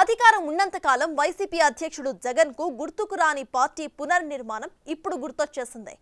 అధికారం ఉన్నంత కాలం వైసీపీ అధ్యక్షుడు జగన్ కు గుర్తుకు రాని పార్టీ పునర్నిర్మాణం ఇప్పుడు గుర్తొచ్చేసింది.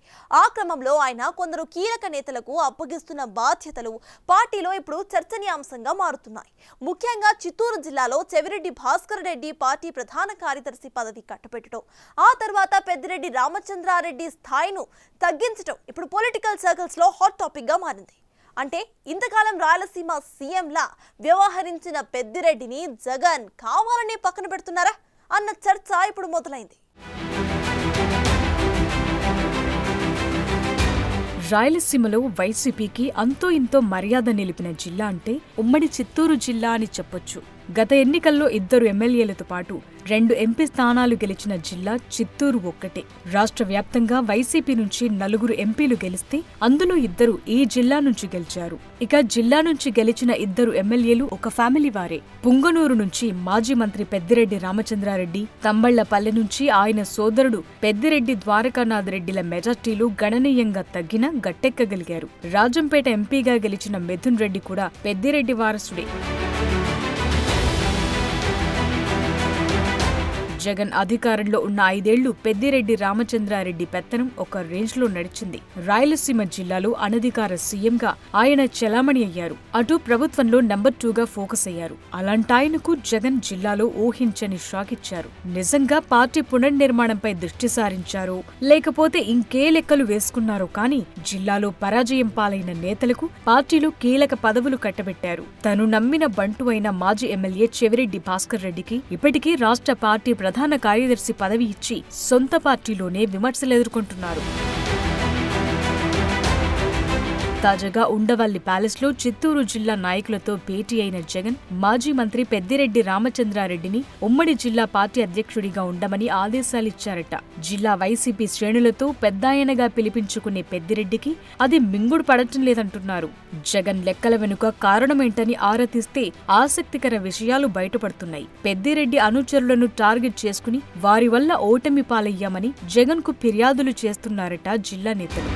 ఆ క్రమంలో ఆయన కొందరు కీలక నేతలకు అప్పగిస్తున్న బాధ్యతలు పార్టీలో ఇప్పుడు చర్చనీయాంశంగా మారుతున్నాయి. ముఖ్యంగా చిత్తూరు జిల్లాలో చెవిరెడ్డి భాస్కర్ రెడ్డి పార్టీ ప్రధాన కార్యదర్శి పదవి కట్టబెట్టడం, ఆ తర్వాత పెద్దిరెడ్డి రామచంద్రారెడ్డి స్థాయిను తగ్గించడం ఇప్పుడు పొలిటికల్ సర్కిల్స్ లో హాట్ టాపిక్ గా మారింది. అంటే ఇంతకాలం రాయలసీమ సీఎంలా వ్యవహరించిన పెద్దిరెడ్డిని జగన్ కావాలని పక్కన పెడుతున్నారా అన్న చర్చ ఇప్పుడు మొదలైంది. రాయలసీమలో వైసీపీకి అంతో ఇంతో మర్యాద నిలిపిన జిల్లా అంటే ఉమ్మడి చిత్తూరు జిల్లా అని చెప్పొచ్చు. గత ఎన్నికల్లో 2 ఎమ్మెల్యేలతో పాటు 2 ఎంపీ స్థానాలు గెలిచిన జిల్లా చిత్తూరు ఒక్కటే. రాష్ట్ర వ్యాప్తంగా వైసీపీ నుంచి 4 ఎంపీలు గెలిస్తే అందులో 2 ఈ జిల్లా నుంచి గెలిచారు. ఇక జిల్లా నుంచి గెలిచిన 2 ఎమ్మెల్యేలు ఒక ఫ్యామిలీ వారే. పుంగనూరు నుంచి మాజీ మంత్రి పెద్దిరెడ్డి రామచంద్రారెడ్డి, తంబళ్లపల్లె నుంచి ఆయన సోదరుడు పెద్దిరెడ్డి ద్వారకానాథ్ రెడ్డిల మెజార్టీలు గణనీయంగా తగ్గినా గట్టెక్కగలిగారు. రాజంపేట ఎంపీగా గెలిచిన మిథున్ రెడ్డి కూడా పెద్దిరెడ్డి వారసుడే. జగన్ అధికారంలో ఉన్న 5 ఏళ్లు పెద్దిరెడ్డి రామచంద్రారెడ్డి పెత్తనం ఒక రేంజ్లో నడిచింది. రాయలసీమ జిల్లాలో అనధికార సీఎంగా ఆయన చెలామణి అయ్యారు. అటు ప్రభుత్వంలో నెంబర్ 2గా ఫోకస్ అయ్యారు. అలాంటాయనకు జగన్ జిల్లాలో ఊహించని షాక్ ఇచ్చారు. నిజంగా పార్టీ పునర్నిర్మాణంపై దృష్టి సారించారో లేకపోతే ఇంకే లెక్కలు వేసుకున్నారో కానీ జిల్లాలో పరాజయం పాలైన నేతలకు పార్టీలో కీలక పదవులు కట్టబెట్టారు. తను నమ్మిన బంటు అయిన మాజీ ఎమ్మెల్యే చెవిరెడ్డి భాస్కర్ రెడ్డికి ఇప్పటికీ రాష్ట్ర పార్టీ ప్రధాన కార్యదర్శి పదవి ఇచ్చి సొంత పార్టీలోనే విమర్శలు ఎదుర్కొంటున్నారు. తాజాగా ఉండవల్లి ప్యాలెస్లో చిత్తూరు జిల్లా నాయకులతో భేటీ అయిన జగన్ మాజీ మంత్రి పెద్దిరెడ్డి రామచంద్రారెడ్డిని ఉమ్మడి జిల్లా పార్టీ అధ్యక్షుడిగా ఉండమని ఆదేశాలిచ్చారట. జిల్లా వైసీపీ శ్రేణులతో పెద్దాయనగా పిలిపించుకునే పెద్దిరెడ్డికి అది మింగుడు పడటం లేదంటున్నారు. జగన్ లెక్కల వెనుక కారణమేంటని ఆరాతీస్తే ఆసక్తికర విషయాలు బయటపడుతున్నాయి. పెద్దిరెడ్డి అనుచరులను టార్గెట్ చేసుకుని వారి వల్ల ఓటమి పాలయ్యామని జగన్ కు ఫిర్యాదులు చేస్తున్నారట జిల్లా నేతలు.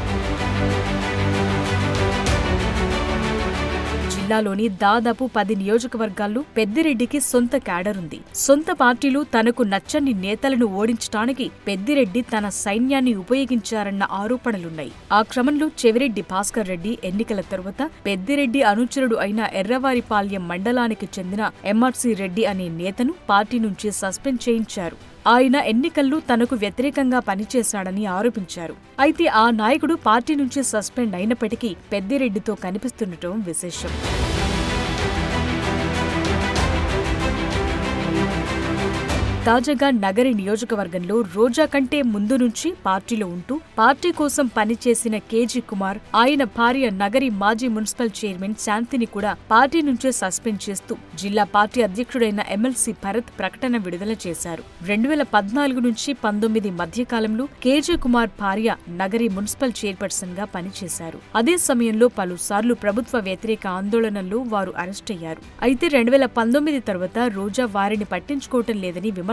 జిల్లాలోని దాదాపు 10 నియోజకవర్గాల్లో పెద్దిరెడ్డికి సొంత క్యాడర్ ఉంది. సొంత పార్టీలు తనకు నచ్చని నేతలను ఓడించడానికి పెద్దిరెడ్డి తన సైన్యాన్ని ఉపయోగించారన్న ఆరోపణలున్నాయి. ఆ క్రమంలో చెవిరెడ్డి భాస్కర్ రెడ్డి ఎన్నికల తరువాత పెద్దిరెడ్డి అనుచరుడు అయిన ఎర్రవారిపాళ్యం మండలానికి చెందిన ఎంఆర్సీ రెడ్డి అనే నేతను పార్టీ నుంచి సస్పెండ్ చేయించారు. ఆయన ఎన్నికల్లో తనకు వ్యతిరేకంగా పనిచేశాడని ఆరోపించారు. అయితే ఆ నాయకుడు పార్టీ నుంచి సస్పెండ్ అయినప్పటికీ పెద్దిరెడ్డితో కనిపిస్తుండటం విశేషం. తాజాగా నగరి నియోజకవర్గంలో రోజా కంటే ముందు నుంచి పార్టీలో ఉంటూ పార్టీ కోసం పనిచేసిన కేజీ కుమార్, ఆయన భార్య నగరి మాజీ మున్సిపల్ చైర్మన్ శాంతిని కూడా పార్టీ నుంచే సస్పెండ్ చేస్తూ జిల్లా పార్టీ అధ్యక్షుడైన ఎమ్మెల్సీ భరత్ ప్రకటన విడుదల చేశారు. 2014 నుంచి 19 మధ్యకాలంలో కేజీ కుమార్ భార్య నగరి మున్సిపల్ చైర్పర్సన్ గా పనిచేశారు. అదే సమయంలో పలుసార్లు ప్రభుత్వ వ్యతిరేక ఆందోళనల్లో వారు అరెస్టయ్యారు. అయితే 2019 తర్వాత రోజా వారిని పట్టించుకోవటం లేదని విమర్శలొచ్చాయి.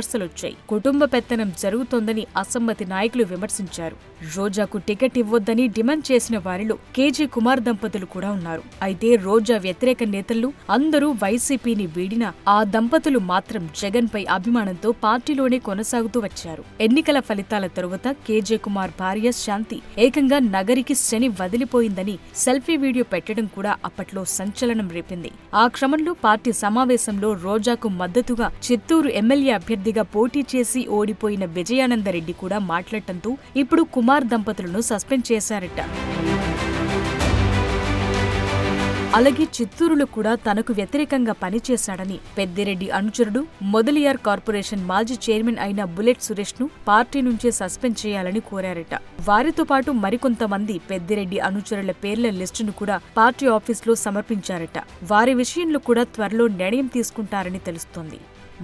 కుటుంబ పెత్తనం జరుగుతోందని అసమ్మతి నాయకులు విమర్శించారు. రోజాకు టికెట్ ఇవ్వొద్దని డిమాండ్ చేసిన వారిలో కేజీ కుమార్ దంపతులు కూడా ఉన్నారు. అయితే రోజా వ్యతిరేక నేతలు అందరూ వైసీపీని వీడినా ఆ దంపతులు మాత్రం జగన్ పై అభిమానంతో పార్టీలోనే కొనసాగుతూ వచ్చారు. ఎన్నికల ఫలితాల తరువాత కేజీ కుమార్ భార్య శాంతి ఏకంగా నగరికి శని వదిలిపోయిందని సెల్ఫీ వీడియో పెట్టడం కూడా అప్పట్లో సంచలనం రేపింది. ఆ క్రమంలో పార్టీ సమావేశంలో రోజాకు మద్దతుగా చిత్తూరు ఎమ్మెల్యే అభ్యర్థిగా పోటీ చేసి ఓడిపోయిన విజయానందరెడ్డి కూడా మాట్లాడటంతో ఇప్పుడు కుమార్ దంపతులను సస్పెండ్ చేశారట. అలాగే చిత్తూరులో కూడా తనకు వ్యతిరేకంగా పనిచేశాడని పెద్దిరెడ్డి అనుచరుడు మొదలియార్ కార్పొరేషన్ మాజీ చైర్మన్ అయిన బుల్లెట్ సురేష్ ను పార్టీ నుంచే సస్పెండ్ చేయాలని కోరారట. వారితో పాటు మరికొంతమంది పెద్దిరెడ్డి అనుచరుల పేర్ల లిస్టును కూడా పార్టీ ఆఫీసులో సమర్పించారట. వారి విషయంలో కూడా త్వరలో నిర్ణయం తీసుకుంటారని తెలుస్తోంది.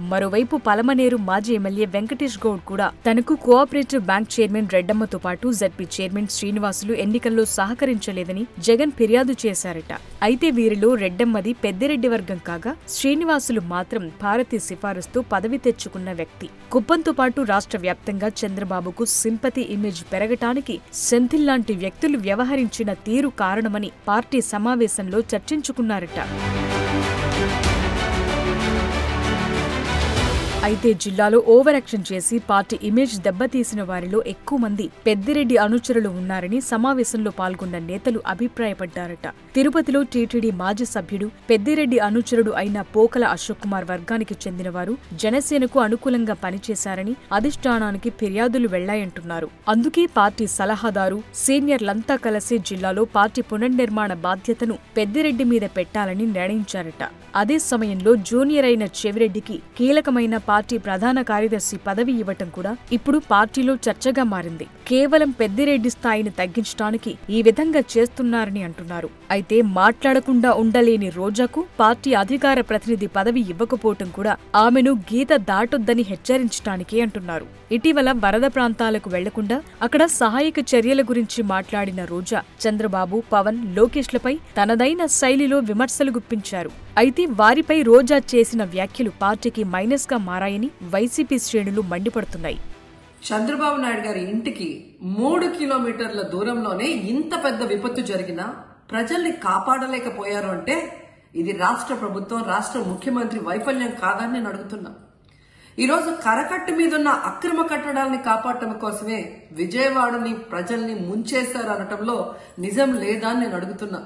మరోవైపు పలమనేరు మాజీ ఎమ్మెల్యే వెంకటేష్ గౌడ్ కూడా తనకు కోఆపరేటివ్ బ్యాంక్ చైర్మన్ రెడ్డమ్మతో పాటు జడ్పీ చైర్మన్ శ్రీనివాసులు ఎన్నికల్లో సహకరించలేదని జగన్ ఫిర్యాదు చేశారట. అయితే వీరిలో రెడ్డమ్మది పెద్దిరెడ్డి వర్గం కాగా శ్రీనివాసులు మాత్రం భారతీ సిఫారసుతో పదవి తెచ్చుకున్న వ్యక్తి. కుప్పంతో పాటు రాష్ట్ర వ్యాప్తంగా చంద్రబాబుకు సింపతి ఇమేజ్ పెరగటానికి సెంథిల్ లాంటి వ్యక్తులు వ్యవహరించిన తీరు కారణమని పార్టీ సమావేశంలో చర్చించుకున్నారట. అయితే జిల్లాలో ఓవర్ యాక్షన్ చేసి పార్టీ ఇమేజ్ దెబ్బతీసిన వారిలో ఎక్కువ మంది పెద్దిరెడ్డి అనుచరులు ఉన్నారని సమావేశంలో పాల్గొన్న నేతలు అభిప్రాయపడ్డారట. తిరుపతిలో టీటీడీ మాజీ సభ్యుడు పెద్దిరెడ్డి అనుచరుడు అయిన పోకల అశోక్ కుమార్ వర్గానికి చెందిన వారు జనసేనకు అనుకూలంగా పనిచేశారని అధిష్టానానికి ఫిర్యాదులు వెళ్లాయంటున్నారు. అందుకే పార్టీ సలహాదారు సీనియర్లంతా కలిసి జిల్లాలో పార్టీ పునర్నిర్మాణ బాధ్యతను పెద్దిరెడ్డి మీద పెట్టాలని నిర్ణయించారట. అదే సమయంలో జూనియర్ అయిన చెవిరెడ్డికి కీలకమైన పార్టీ ప్రధాన కార్యదర్శి పదవి ఇవ్వటం కూడా ఇప్పుడు పార్టీలో చర్చగా మారింది. కేవలం పెద్దిరెడ్డి స్థాయిని తగ్గించడానికి ఈ విధంగా చేస్తున్నారని అంటున్నారు. అయితే మాట్లాడకుండా ఉండలేని రోజాకు పార్టీ అధికార ప్రతినిధి పదవి ఇవ్వకపోవటం కూడా ఆమెను గీత దాటొద్దని హెచ్చరించటానికే అంటున్నారు. ఇటీవల వరద ప్రాంతాలకు వెళ్లకుండా అక్కడ సహాయక చర్యల గురించి మాట్లాడిన రోజా చంద్రబాబు, పవన్, లోకేష్లపై తనదైన శైలిలో విమర్శలు గుప్పించారు. అయితే వారిపై రోజా చేసిన వ్యాఖ్యలు పార్టీకి మైనస్ గా మారాయని వైసీపీ శ్రేణులు మండిపడుతున్నాయి. చంద్రబాబు నాయుడు గారి ఇంటికి 3 కిలోమీటర్ల దూరంలోనే ఇంత పెద్ద విపత్తు జరిగినా ప్రజల్ని కాపాడలేకపోయారు అంటే ఇది రాష్ట్ర ప్రభుత్వం, రాష్ట్ర ముఖ్యమంత్రి వైఫల్యం కాదని నేను అడుగుతున్నా. ఈరోజు కరకట్టు మీదున్న అక్రమ కట్టడాల్ని కాపాడటం కోసమే విజయవాడని ప్రజల్ని ముంచేశారు అనటంలో నిజం లేదా అని నేను అడుగుతున్నా.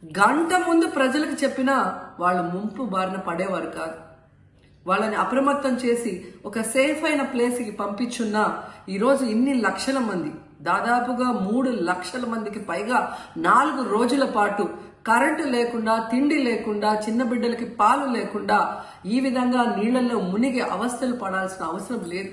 గంట ముందు ప్రజలకు చెప్పినా వాళ్ళు ముంపు బారిన పడేవారు కాదు. వాళ్ళని అప్రమత్తం చేసి ఒక సేఫ్ అయిన ప్లేస్కి పంపించున్నా ఈరోజు ఇన్ని లక్షల మంది, దాదాపుగా 3 లక్షల మందికి పైగా 4 రోజుల పాటు కరెంటు లేకుండా, తిండి లేకుండా, చిన్న బిడ్డలకి పాలు లేకుండా ఈ విధంగా నీళ్లలో మునిగి అవస్థలు పడాల్సిన అవసరం లేదు.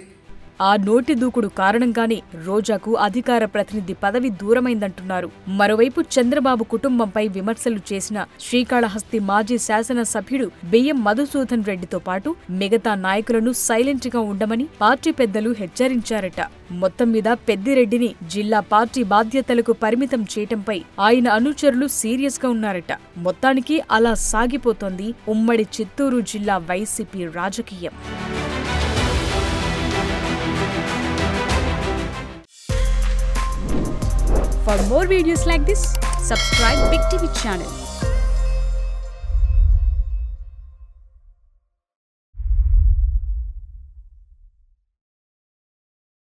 ఆ నోటి దూకుడు కారణంగానే రోజాకు అధికార ప్రతినిధి పదవి దూరమైందంటున్నారు. మరోవైపు చంద్రబాబు కుటుంబంపై విమర్శలు చేసిన శ్రీకాళహస్తి మాజీ శాసనసభ్యుడు బియ్యం మధుసూదన్ రెడ్డితో పాటు మిగతా నాయకులను సైలెంట్ గా ఉండమని పార్టీ పెద్దలు హెచ్చరించారట. మొత్తం మీద పెద్దిరెడ్డిని జిల్లా పార్టీ బాధ్యతలకు పరిమితం చేయటంపై ఆయన అనుచరులు సీరియస్ గా ఉన్నారట. మొత్తానికి అలా సాగిపోతోంది ఉమ్మడి చిత్తూరు జిల్లా వైసీపీ రాజకీయం. For more videos like this, subscribe Big TV channel.